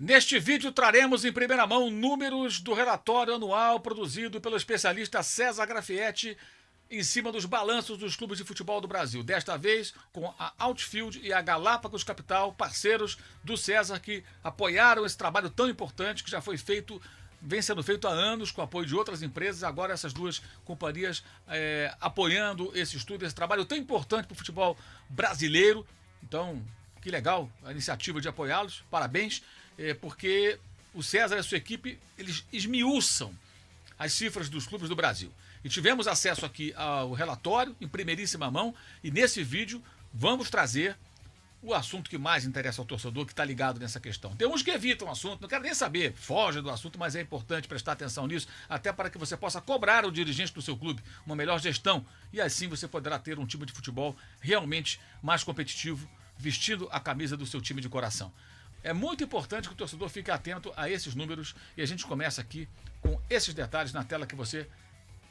Neste vídeo traremos em primeira mão números do relatório anual produzido pelo especialista César Grafietti em cima dos balanços dos clubes de futebol do Brasil. Desta vez com a Outfield e a Galápagos Capital, parceiros do César, que apoiaram esse trabalho tão importante que já foi feito, vem sendo feito há anos com apoio de outras empresas. Agora essas duas companhias apoiando esse estudo, esse trabalho tão importante para o futebol brasileiro. Então, que legal a iniciativa de apoiá-los, parabéns. Porque o César e a sua equipe, eles esmiuçam as cifras dos clubes do Brasil. E tivemos acesso aqui ao relatório em primeiríssima mão, e nesse vídeo vamos trazer o assunto que mais interessa ao torcedor que está ligado nessa questão. Tem uns que evitam o assunto, não quero nem saber, fogem do assunto, mas é importante prestar atenção nisso, até para que você possa cobrar ao dirigente do seu clube uma melhor gestão, e assim você poderá ter um time de futebol realmente mais competitivo, vestindo a camisa do seu time de coração. É muito importante que o torcedor fique atento a esses números e a gente começa aqui com esses detalhes na tela que você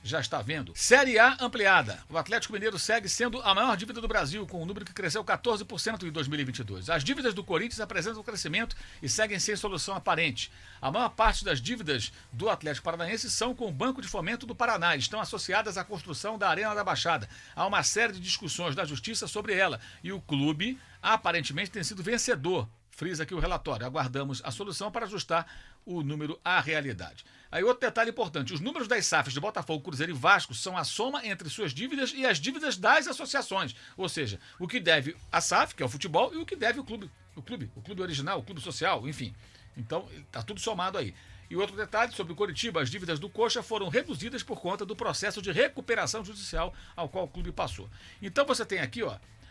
já está vendo. Série A ampliada. O Atlético Mineiro segue sendo a maior dívida do Brasil, com um número que cresceu 14% em 2022. As dívidas do Corinthians apresentam crescimento e seguem sem solução aparente. A maior parte das dívidas do Atlético Paranaense são com o Banco de Fomento do Paraná e estão associadas à construção da Arena da Baixada. Há uma série de discussões da Justiça sobre ela e o clube aparentemente tem sido vencedor. Frisa aqui o relatório. Aguardamos a solução para ajustar o número à realidade. Aí outro detalhe importante. Os números das SAFs de Botafogo, Cruzeiro e Vasco são a soma entre suas dívidas e as dívidas das associações. Ou seja, o que deve a SAF, que é o futebol, e o que deve o clube original, o clube social, enfim. Então, está tudo somado aí. E outro detalhe sobre o Coritiba, as dívidas do Coxa foram reduzidas por conta do processo de recuperação judicial ao qual o clube passou. Então você tem aqui,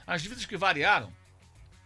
as dívidas que variaram.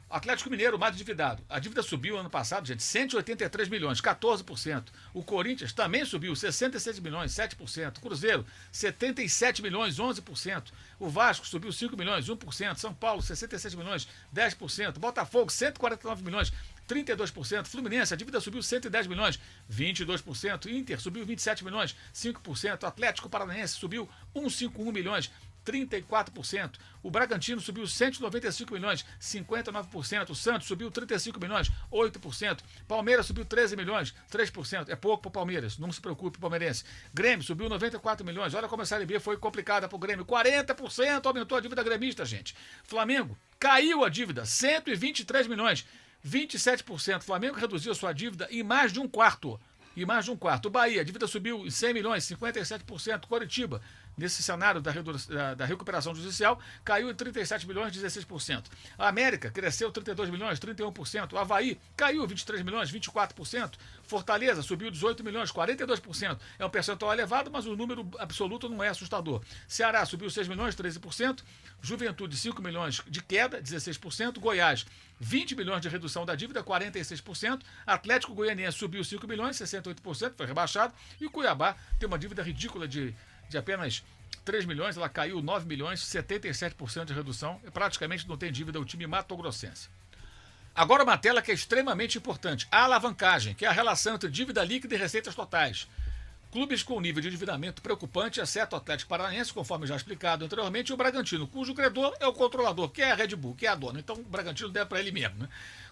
Atlético Mineiro, mais endividado. A dívida subiu ano passado, gente, 183 milhões, 14%. O Corinthians também subiu, 66 milhões, 7%. Cruzeiro, 77 milhões, 11%. O Vasco subiu 5 milhões, 1%. São Paulo, 67 milhões, 10%. Botafogo, 149 milhões, 32%. Fluminense, a dívida subiu 110 milhões, 22%. Inter subiu 27 milhões, 5%. Atlético Paranaense subiu 151 milhões, 34%. O Bragantino subiu 195 milhões, 59%. O Santos subiu 35 milhões, 8%. Palmeiras subiu 13 milhões, 3%. É pouco para o Palmeiras, não se preocupe, palmeirense. Grêmio subiu 94 milhões. Olha como a Série B foi complicada para o Grêmio. 40% aumentou a dívida gremista, gente. Flamengo caiu a dívida, 123 milhões, 27%. Flamengo reduziu a sua dívida em mais de um quarto. O Bahia, a dívida subiu em 100 milhões, 57%. Coritiba, nesse cenário da recuperação judicial, caiu em 37 milhões, 16%. A América cresceu 32 milhões, 31%. O Avaí caiu 23 milhões, 24%. Fortaleza subiu 18 milhões, 42%. É um percentual elevado, mas o número absoluto não é assustador. Ceará subiu 6 milhões, 13%. Juventude, 5 milhões de queda, 16%. Goiás, 20 milhões de redução da dívida, 46%. Atlético Goianiense subiu 5 milhões, 68%, foi rebaixado. E o Cuiabá tem uma dívida ridícula de apenas 3 milhões, ela caiu 9 milhões, 77% de redução. Praticamente não tem dívida o time matogrossense. Agora uma tela que é extremamente importante. A alavancagem, que é a relação entre dívida líquida e receitas totais. Clubes com nível de endividamento preocupante, exceto o Atlético Paranaense, conforme já explicado anteriormente, e o Bragantino, cujo credor é o controlador, que é a Red Bull, que é a dona. Então o Bragantino deve para ele mesmo, né?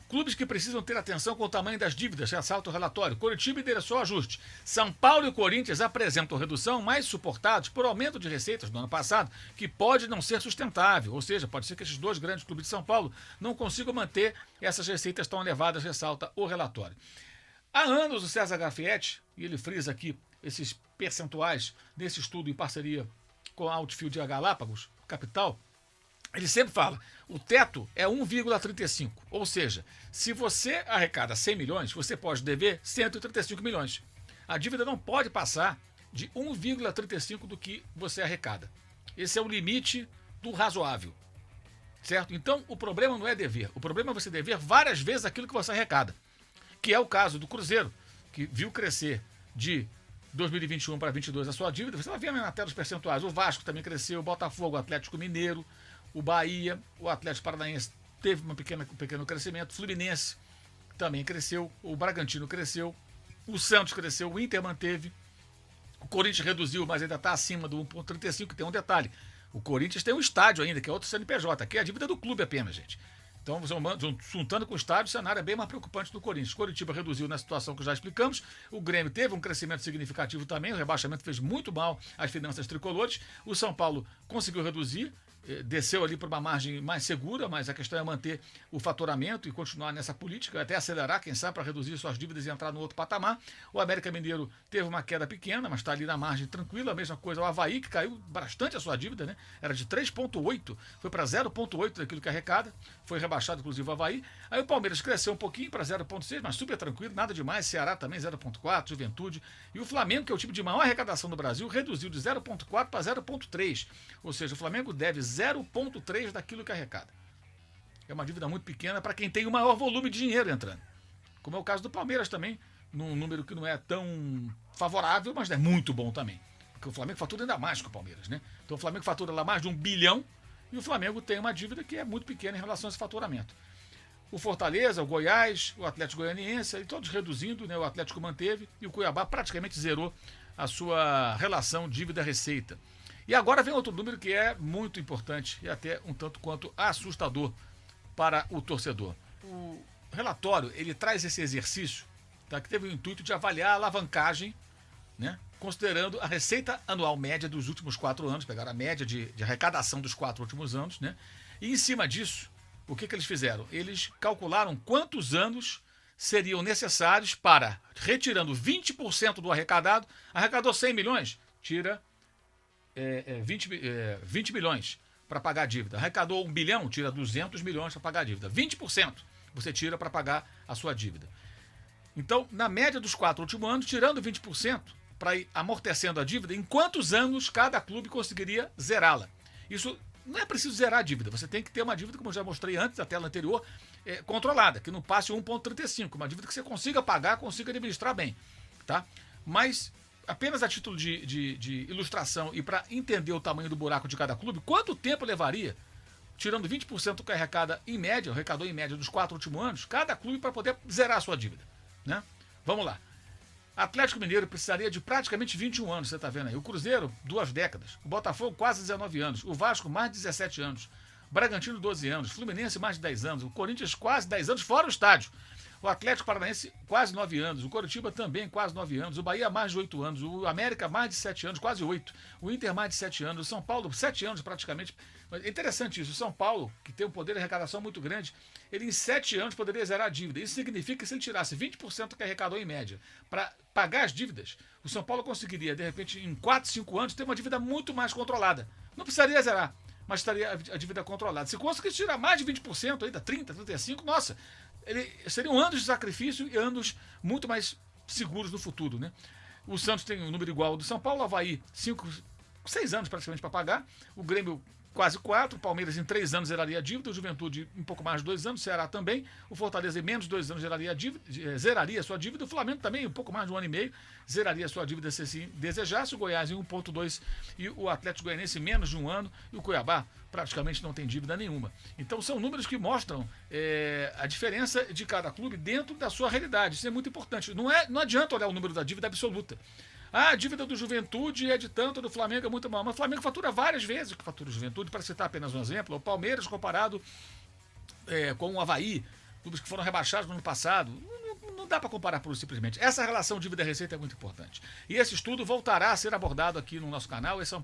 Clubes que precisam ter atenção com o tamanho das dívidas, ressalta o relatório. Coritiba endereçou ajuste. São Paulo e Corinthians apresentam redução, mais suportados por aumento de receitas do ano passado, que pode não ser sustentável. Ou seja, pode ser que esses dois grandes clubes de São Paulo não consigam manter essas receitas tão elevadas, ressalta o relatório. Há anos o César Grafietti, e ele frisa aqui esses percentuais nesse estudo em parceria com a Outfield e a Galápagos Capital, ele sempre fala, o teto é 1,35, ou seja, se você arrecada 100 milhões, você pode dever 135 milhões. A dívida não pode passar de 1,35 do que você arrecada. Esse é o limite do razoável, certo? Então, o problema não é dever, o problema é você dever várias vezes aquilo que você arrecada, que é o caso do Cruzeiro, que viu crescer de 2021 para 2022 a sua dívida. Você vai ver na tela os percentuais. O Vasco também cresceu, o Botafogo, o Atlético Mineiro, o Bahia, o Atlético Paranaense teve um pequeno crescimento, o Fluminense também cresceu, o Bragantino cresceu, o Santos cresceu, o Inter manteve, o Corinthians reduziu, mas ainda está acima do 1,35, tem um detalhe, o Corinthians tem um estádio ainda, que é outro CNPJ, aqui é a dívida do clube apenas, gente. Então, juntando com o estádio, o cenário é bem mais preocupante do Corinthians. O Coritiba reduziu na situação que já explicamos. O Grêmio teve um crescimento significativo também. O rebaixamento fez muito mal às finanças tricolores. O São Paulo conseguiu reduzir, desceu ali para uma margem mais segura, mas a questão é manter o faturamento e continuar nessa política, até acelerar, quem sabe, para reduzir suas dívidas e entrar no outro patamar. O América Mineiro teve uma queda pequena, mas está ali na margem tranquila. A mesma coisa o Avaí, que caiu bastante a sua dívida, né? Era de 3,8, foi para 0,8 daquilo que arrecada, foi rebaixado inclusive o Avaí. Aí o Palmeiras cresceu um pouquinho para 0,6, mas super tranquilo, nada demais. Ceará também 0,4, Juventude. E o Flamengo, que é o time de maior arrecadação do Brasil, reduziu de 0,4 para 0,3. Ou seja, o Flamengo deve 0,3 daquilo que arrecada. É uma dívida muito pequena para quem tem o maior volume de dinheiro entrando. Como é o caso do Palmeiras também, num número que não é tão favorável, mas é muito bom também. Porque o Flamengo fatura ainda mais que o Palmeiras, né? Então o Flamengo fatura lá mais de 1 bilhão e o Flamengo tem uma dívida que é muito pequena em relação a esse faturamento. O Fortaleza, o Goiás, o Atlético Goianiense, e todos reduzindo, né? O Atlético manteve e o Cuiabá praticamente zerou a sua relação dívida-receita. E agora vem outro número que é muito importante e até um tanto quanto assustador para o torcedor. O relatório, ele traz esse exercício, tá, que teve o intuito de avaliar a alavancagem, né, considerando a receita anual média dos últimos 4 anos, pegaram a média de arrecadação dos 4 últimos anos, né, e em cima disso, o que eles fizeram? Eles calcularam quantos anos seriam necessários para, retirando 20% do arrecadado, arrecadou 100 milhões, tira 20 milhões para pagar a dívida. Arrecadou 1 bilhão, tira 200 milhões para pagar a dívida. 20% você tira para pagar a sua dívida. Então, na média dos 4 últimos anos, tirando 20% para ir amortecendo a dívida, em quantos anos cada clube conseguiria zerá-la? Isso não é preciso zerar a dívida. Você tem que ter uma dívida, como eu já mostrei antes, na tela anterior, controlada, que não passe 1,35. Uma dívida que você consiga pagar, consiga administrar bem. Tá? Mas apenas a título de ilustração e para entender o tamanho do buraco de cada clube, quanto tempo levaria, tirando 20% do que arrecadou em média dos 4 últimos anos, cada clube para poder zerar a sua dívida, né? Vamos lá. Atlético Mineiro precisaria de praticamente 21 anos, você está vendo aí. O Cruzeiro, 2 décadas. O Botafogo, quase 19 anos. O Vasco, mais de 17 anos. Bragantino, 12 anos. Fluminense, mais de 10 anos. O Corinthians, quase 10 anos, fora o estádio. O Atlético Paranaense, quase 9 anos. O Coritiba também, quase 9 anos. O Bahia, mais de 8 anos. O América, mais de 7 anos, quase 8. O Inter, mais de 7 anos. O São Paulo, 7 anos praticamente. É interessante isso. O São Paulo, que tem um poder de arrecadação muito grande, ele em 7 anos poderia zerar a dívida. Isso significa que se ele tirasse 20% que arrecadou em média para pagar as dívidas, o São Paulo conseguiria, de repente, em 4, 5 anos, ter uma dívida muito mais controlada. Não precisaria zerar, mas estaria a dívida controlada. Se conseguisse tirar mais de 20%, ainda 30%, 35%, nossa, seriam anos de sacrifício e anos muito mais seguros no futuro, né? O Santos tem um número igual ao do São Paulo, o Avaí 6 anos praticamente para pagar, o Grêmio quase 4, o Palmeiras em 3 anos zeraria a dívida, o Juventude um pouco mais de 2 anos, o Ceará também, o Fortaleza em menos de 2 anos zeraria a sua dívida, o Flamengo também um pouco mais de 1 ano e meio, zeraria a sua dívida se assim desejasse, o Goiás em 1,2 e o Atlético Goianiense em menos de 1 ano e o Cuiabá praticamente não tem dívida nenhuma. Então são números que mostram a diferença de cada clube dentro da sua realidade, isso é muito importante. Não adianta olhar o número da dívida absoluta. A dívida do Juventude é de tanto, do Flamengo é muito mal. Mas o Flamengo fatura várias vezes o que fatura o Juventude, para citar apenas um exemplo. O Palmeiras comparado com o Avaí, clubes que foram rebaixados no ano passado. Não dá para comparar por simplesmente. Essa relação dívida-receita é muito importante. E esse estudo voltará a ser abordado aqui no nosso canal. Esse é um